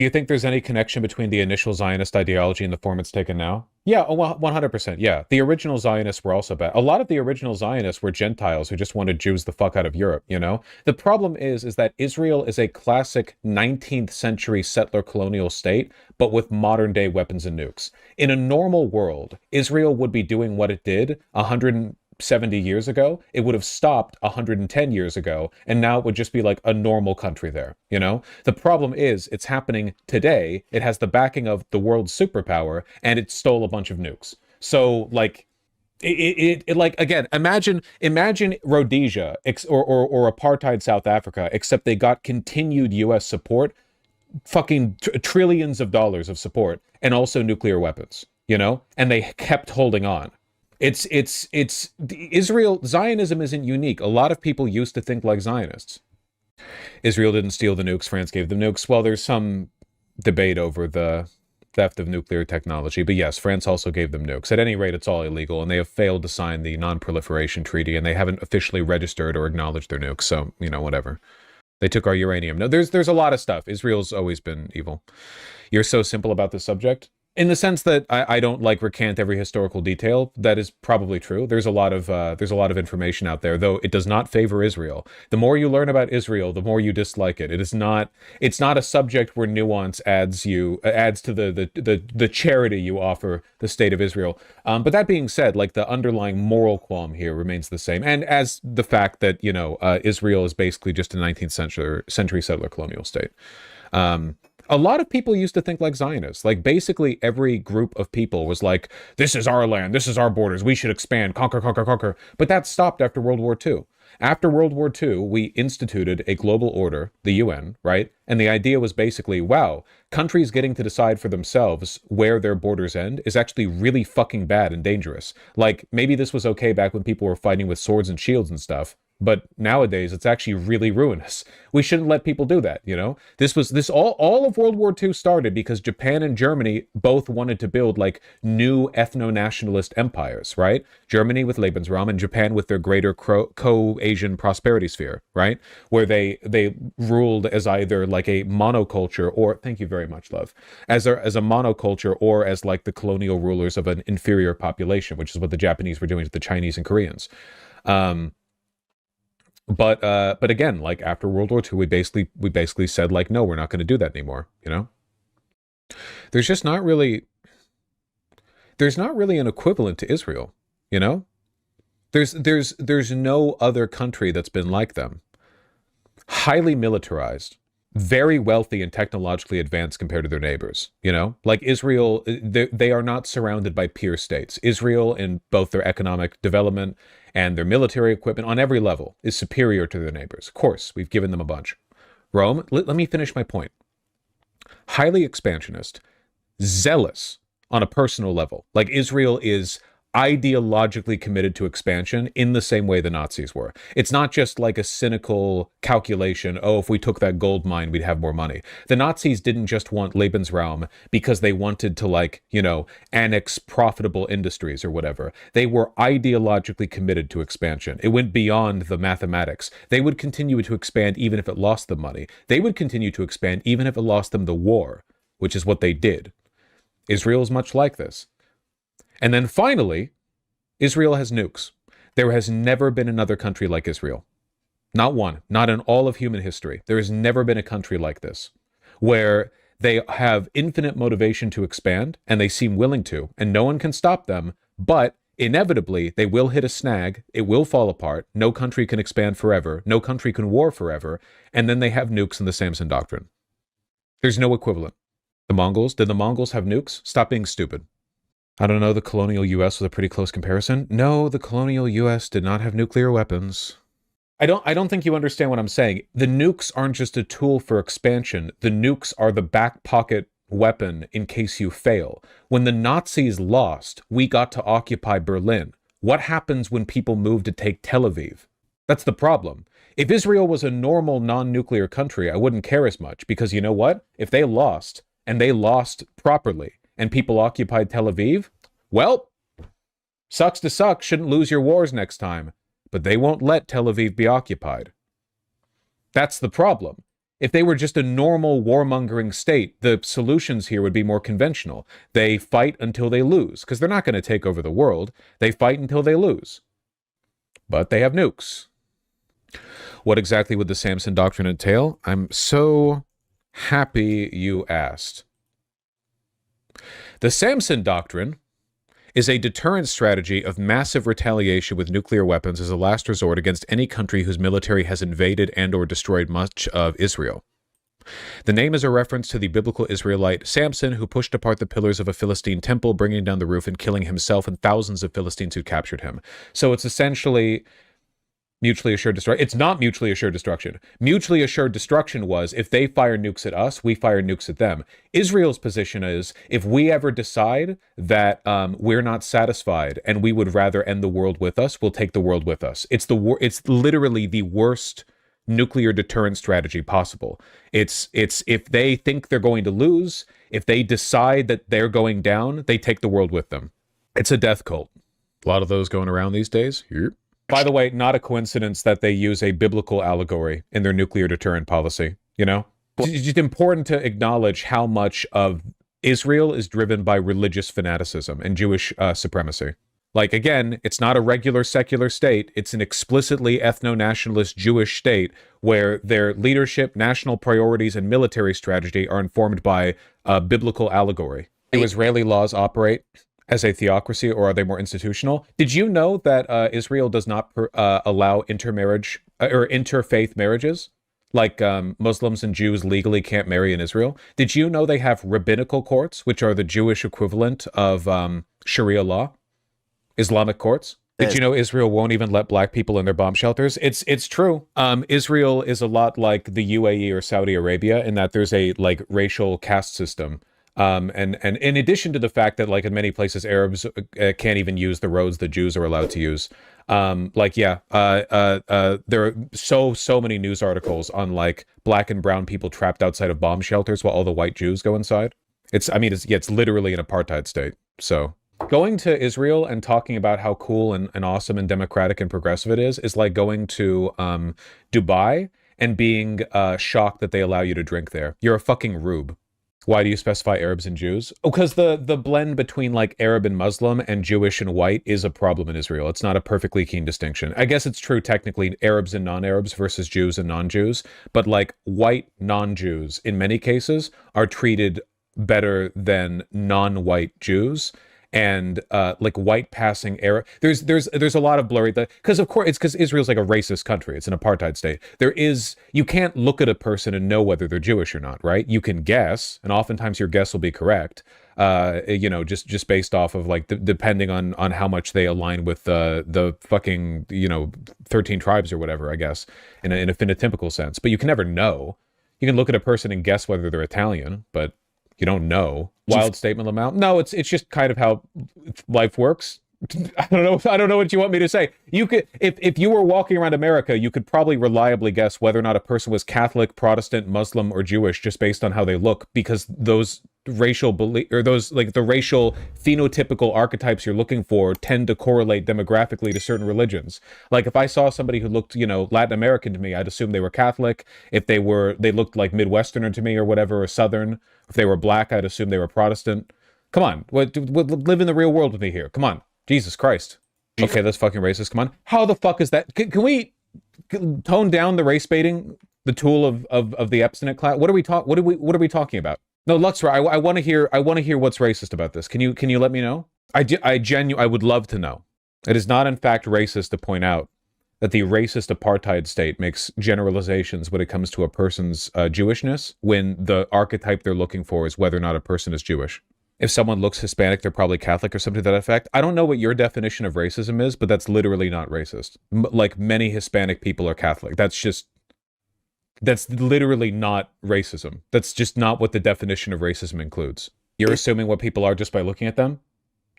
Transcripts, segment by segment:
Do you think there's any connection between the initial Zionist ideology and the form it's taken now? Yeah, oh, 100%. Yeah, the original Zionists were also bad. A lot of the original Zionists were Gentiles who just wanted Jews the fuck out of Europe, you know? The problem is that Israel is a classic 19th century settler colonial state, but with modern day weapons and nukes. In a normal world, Israel would be doing what it did 170 years ago. It would have stopped 110 years ago, and now it would just be like a normal country there, you know? The problem is it's happening today. It has the backing of the world's superpower, and it stole a bunch of nukes. So, like, like, again, imagine Rhodesia or apartheid South Africa, except they got continued U.S. support, fucking trillions of dollars of support, and also nuclear weapons, you know? And they kept holding on. It's Israel. Zionism isn't unique. A lot of people used to think like Zionists. Israel didn't steal the nukes. France gave them nukes. Well, there's some debate over the theft of nuclear technology, but yes, France also gave them nukes. At any rate, it's all illegal, and they have failed to sign the non-proliferation treaty, and they haven't officially registered or acknowledged their nukes. So, you know, whatever. They took our uranium. No, there's a lot of stuff. Israel's always been evil. You're so simple about this subject. In the sense that I don't like recant every historical detail. That is probably true. There's a lot of information out there, though it does not favor Israel. The more you learn about Israel, the more you dislike it. It's not a subject where nuance adds to the charity you offer the state of Israel. But that being said, like, the underlying moral qualm here remains the same, and as the fact that, you know, Israel is basically just a 19th century settler colonial state. A lot of people used to think like Zionists. Like, basically every group of people was like, this is our land, this is our borders, we should expand, conquer, conquer, conquer. But that stopped after World War II. After World War II, we instituted a global order, the UN, right? And the idea was basically, wow, countries getting to decide for themselves where their borders end is actually really fucking bad and dangerous. Like, maybe this was okay back when people were fighting with swords and shields and stuff, but nowadays it's actually really ruinous. We shouldn't let people do that, you know? All of World War II started because Japan and Germany both wanted to build, like, new ethno-nationalist empires, right? Germany with Lebensraum and Japan with their greater co-Asian prosperity sphere, right? Where they ruled as either like a monoculture, or, thank you very much, love, as a monoculture, or as like the colonial rulers of an inferior population, which is what the Japanese were doing to the Chinese and Koreans. But again, like, after World War II, we basically said, like, no, we're not going to do that anymore, you know? There's just not really an equivalent to Israel, you know? There's no other country that's been like them. Highly militarized, very wealthy and technologically advanced compared to their neighbors, you know? Like, Israel, they are not surrounded by peer states. Israel, in both their economic development and their military equipment on every level, is superior to their neighbors. Of course, we've given them a bunch. Rome, let me finish my point. Highly expansionist, zealous on a personal level. Like, Israel is ideologically committed to expansion in the same way the Nazis were. It's not just like a cynical calculation, oh, if we took that gold mine, we'd have more money. The Nazis didn't just want Lebensraum because they wanted to, like, you know, annex profitable industries or whatever. They were ideologically committed to expansion. It went beyond the mathematics. They would continue to expand even if it lost them money. They would continue to expand even if it lost them the war, which is what they did. Israel is much like this. And then finally, Israel has nukes. There has never been another country like Israel. Not one. Not in all of human history. There has never been a country like this, where they have infinite motivation to expand, and they seem willing to, and no one can stop them, but inevitably they will hit a snag, it will fall apart, no country can expand forever, no country can war forever, and then they have nukes in the Samson doctrine. There's no equivalent. The Mongols, did the Mongols have nukes? Stop being stupid. I don't know, the colonial US was a pretty close comparison. No, the colonial US did not have nuclear weapons. I don't think you understand what I'm saying. The nukes aren't just a tool for expansion. The nukes are the back pocket weapon in case you fail. When the Nazis lost, we got to occupy Berlin. What happens when people move to take Tel Aviv? That's the problem. If Israel was a normal non-nuclear country, I wouldn't care as much, because you know what? If they lost, and they lost properly, and people occupied Tel Aviv, well, sucks to suck, shouldn't lose your wars next time. But they won't let Tel Aviv be occupied. That's the problem. If they were just a normal warmongering state, the solutions here would be more conventional. They fight until they lose, because they're not going to take over the world. They fight until they lose. But they have nukes. What exactly would the Samson doctrine entail? I'm so happy you asked. The Samson doctrine is a deterrent strategy of massive retaliation with nuclear weapons as a last resort against any country whose military has invaded and or destroyed much of Israel. The name is a reference to the biblical Israelite Samson, who pushed apart the pillars of a Philistine temple, bringing down the roof and killing himself and thousands of Philistines who captured him. So it's essentially mutually assured destruction. It's not mutually assured destruction. Mutually assured destruction was if they fire nukes at us, we fire nukes at them. Israel's position is if we ever decide that we're not satisfied and we would rather end the world with us, we'll take the world with us. It's literally the worst nuclear deterrent strategy possible. It's if they think they're going to lose, if they decide that they're going down, they take the world with them. It's a death cult. A lot of those going around these days. Yep. By the way, not a coincidence that they use a biblical allegory in their nuclear deterrent policy, you know? It's just important to acknowledge how much of Israel is driven by religious fanaticism and Jewish supremacy. Like, again, it's not a regular secular state. It's an explicitly ethno-nationalist Jewish state where their leadership, national priorities, and military strategy are informed by biblical allegory. Do Israeli laws operate as a theocracy, or are they more institutional? Did you know that Israel does not allow intermarriage or interfaith marriages? Like Muslims and Jews legally can't marry in Israel. Did you know they have rabbinical courts, which are the Jewish equivalent of Sharia law, Islamic courts? Did you know Israel won't even let black people in their bomb shelters? It's true. Israel is a lot like the UAE or Saudi Arabia in that there's a like racial caste system. And in addition to the fact that, like, in many places, Arabs can't even use the roads the Jews are allowed to use. There are so many news articles on, like, black and brown people trapped outside of bomb shelters while all the white Jews go inside. It's literally an apartheid state. So going to Israel and talking about how cool and awesome and democratic and progressive it is like going to Dubai and being shocked that they allow you to drink there. You're a fucking rube. Why do you specify Arabs and Jews? Oh, because the blend between like Arab and Muslim and Jewish and white is a problem in Israel. It's not a perfectly keen distinction. I guess it's true technically Arabs and non-Arabs versus Jews and non-Jews, but like white non-Jews in many cases are treated better than non-white Jews. And like white passing Arab, there's a lot of blurry, because of course it's because Israel's like a racist country. It's an apartheid state. You can't look at a person and know whether they're Jewish or not, right? You can guess, and oftentimes your guess will be correct. Just based off of like depending on how much they align with the fucking 13 tribes or whatever, I guess, in a phenotypical sense. But you can never know. You can look at a person and guess whether they're Italian, but you don't know. Wild statement, Lamau. No, it's just kind of how life works. I don't know what you want me to say. You could, if you were walking around America, you could probably reliably guess whether or not a person was Catholic, Protestant, Muslim, or Jewish just based on how they look, because those racial the racial phenotypical archetypes you're looking for tend to correlate demographically to certain religions. Like if I saw somebody who looked, Latin American to me, I'd assume they were Catholic. If they looked like Midwesterner to me or whatever, or Southern. If they were black, I'd assume they were Protestant. Come on, live in the real world with me here. Come on, Jesus Christ. Okay, that's fucking racist. Come on, how the fuck is that? Can we tone down the race baiting, the tool of the Epstein class? What are we talking about? No, Luxor, I want to hear what's racist about this. Can you let me know? I would love to know. It is not in fact racist to point out that the racist apartheid state makes generalizations when it comes to a person's Jewishness, when the archetype they're looking for is whether or not a person is Jewish. If someone looks Hispanic, they're probably Catholic or something to that effect. I don't know what your definition of racism is, but that's literally not racist. Like many Hispanic people are Catholic. That's literally not racism. That's just not what the definition of racism includes. You're assuming what people are just by looking at them?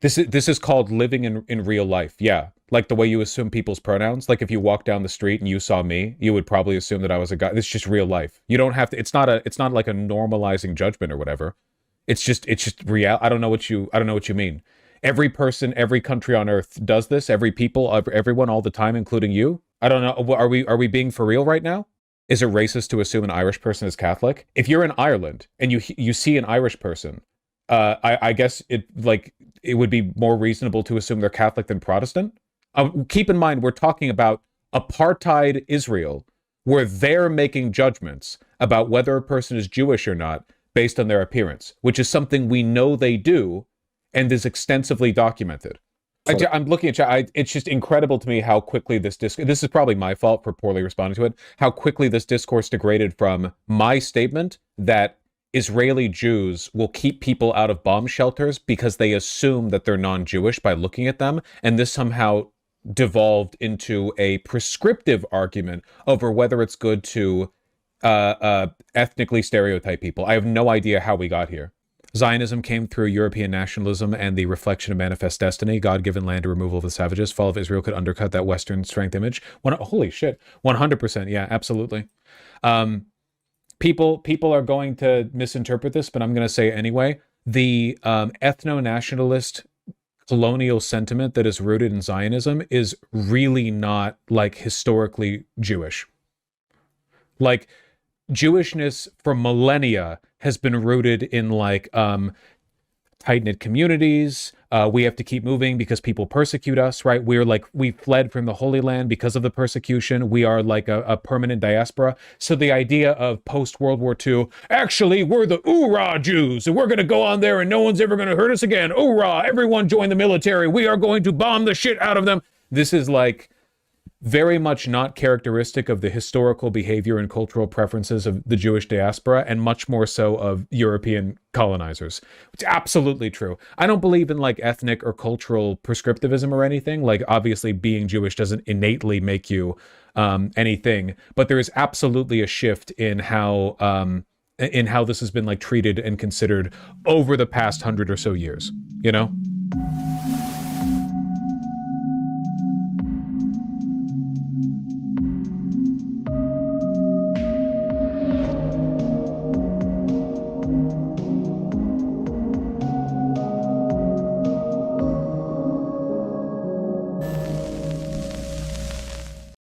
This is called living in real life. Yeah. Like the way you assume people's pronouns. Like if you walk down the street and you saw me, you would probably assume that I was a guy. This is just real life. You don't have to, it's not like a normalizing judgment or whatever. It's just real. I don't know what you mean. Every person, every country on earth does this. Every people, everyone all the time, including you. I don't know. Are we being for real right now? Is it racist to assume an Irish person is Catholic? If you're in Ireland and you see an Irish person, I guess it would be more reasonable to assume they're Catholic than Protestant. Keep in mind, we're talking about apartheid Israel, where they're making judgments about whether a person is Jewish or not based on their appearance, which is something we know they do and is extensively documented. I'm looking at chat. It's just incredible to me how quickly this is probably my fault for poorly responding to it, how quickly this discourse degraded from my statement that Israeli Jews will keep people out of bomb shelters because they assume that they're non-Jewish by looking at them, and this somehow devolved into a prescriptive argument over whether it's good to ethnically stereotype people. I have no idea how we got here. Zionism came through European nationalism and the reflection of manifest destiny, God-given land, removal of the savages. Fall of Israel could undercut that Western strength image. Holy shit, 100%. Yeah, absolutely. People are going to misinterpret this, but I'm going to say it anyway. The ethno-nationalist colonial sentiment that is rooted in Zionism is really not like historically Jewish. Like, Jewishness for millennia has been rooted in like tight-knit communities. We have to keep moving because people persecute us, right? We fled from the Holy Land because of the persecution. We are like a permanent diaspora. So the idea of post-World War II, actually, we're the Oorah Jews, and we're going to go on there and no one's ever going to hurt us again. Oorah, everyone join the military. We are going to bomb the shit out of them. This is like very much not characteristic of the historical behavior and cultural preferences of the Jewish diaspora, and much more so of European colonizers. It's absolutely true. I don't believe in like ethnic or cultural prescriptivism or anything. Like, obviously being Jewish doesn't innately make you anything, but there is absolutely a shift in how this has been like treated and considered over the past 100 or so years, you know?